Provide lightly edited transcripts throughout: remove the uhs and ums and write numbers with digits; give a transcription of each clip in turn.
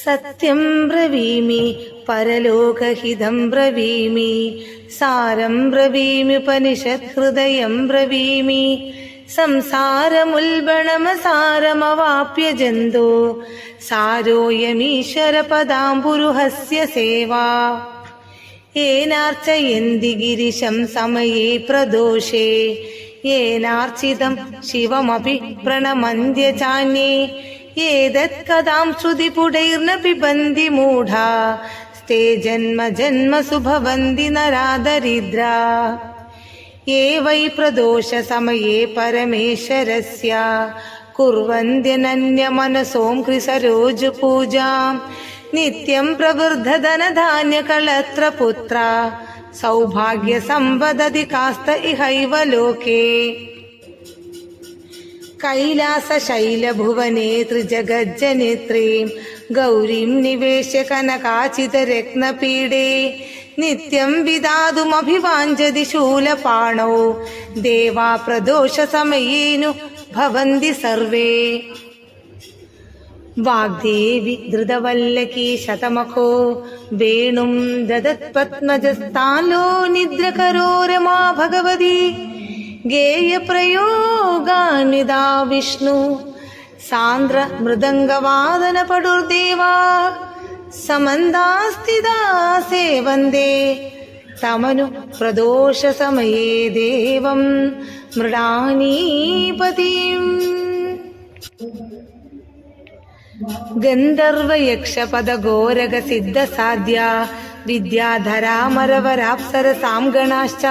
സത്യം ബ്രവീമി പരലോകഹിതം ബ്രവീമി സാരം ബ്രവീമ്യുപനിഷത് ഹൃദയം ബ്രവീമി സംസാരമുൽബണമസാരമവാപ്യ ജന്തോ സാരോയമീശ്വരപദാംബുരുഹസ്യ സേവാ യേനാർച്ചയന്തി ഗിരിശം സമയേ പ്രദോഷേ യേനാർച്ചിതം ശിവമപി പ്രണമന്ത്യ ചാന്യേ ഏതത് കഥാം ശ്രുതിപുടൈർന പിബന്തി മൂഢാ സ്തേ ജന്മ ജന്മസു ഭവന്തി നരാദരിദ്രാ യേ വൈ പ്രദോഷ സമയേ പരമേശ്വരസ്യ കുർവന്ത്യനന്യമനസോം കൃസരോജു പൂജാം നിത്യം പ്രവൃദ്ധധനധാന്യകളത്ര പുത്ര സൗഭാഗ്യ സമ്പദതി കാസ്ത ഇഹൈവ ലോകേ കൈലാസശൈലഭുവനേ ത്രിജഗജ്ജനേത്രീം ഗൗരീം നിവേശ്യ കനകാചിതരത്നപീഠേ നിത്യം വിദാതുമഭിവാഞ്ചതി ശൂലപാണോ ദേവാ പ്രദോഷസമയേനു ഭവന്തി സർവേ വാഗ്ദേവി ധൃതവല്ലകീ ശതമഖോ വേണും ദദത്പത്മജസ്ഥാലോ നിദ്രകരോ രമാ ഭഗവതി ഗേയപ്രയോഗാന്വിതാ വിഷ്ണു സാന്ദ്ര മൃദംഗവാദന പടുർദേവാ സമന്താസ്ഥിതാ സേവന്തേ തമനു പ്രദോഷ സമയേ ദേവം മൃഡാനീപതിം. ഗന്ധർവയക്ഷപദഘോരക സിദ്ധസാധ്യ വിദ്യാധരാമരവരാപ്സരസാം ഗണാശ്ച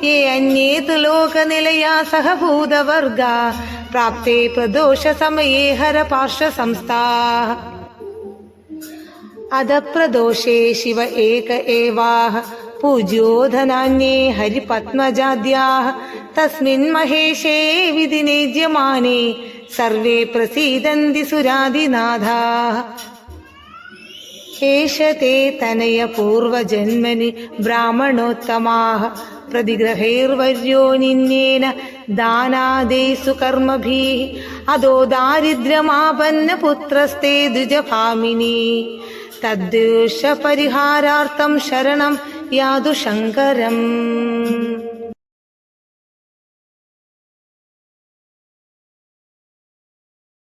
യേ അന്യേതു ലോകനിലയാ സഹഭൂതവർഗാ പ്രാപ്തേ പ്രദോഷ സമയേ ഹരപാർശ്വസംസ്ഥാഃ. അധപ്രദോഷേ ശിവ ഏക ഏവാഃ പൂജ്യോ ധനാന്യേ ഹരിപത്മജാദ്യാഃ തസ്മിൻ മഹേശേ വിധിനേജ്യമാനേ സർവേ പ്രസീദന്തി സുരാദിനാഥാഃ. ഏഷ തേ തനയ പൂർവജന്മനി ബ്രാഹ്മണോത്തമാഃ പ്രതിഗ്രഹൈർവർയോ നിന്യേന ദാനാദേഷു കർമ്മഭിഃ അദോ ദാരിദ്ര്യമാപന്ന പുത്രസ്തേ ദ്വിജഭാമിനി തദ്ദോഷ പരിഹാരാർത്ഥം ശരണം യാതു ശങ്കരം.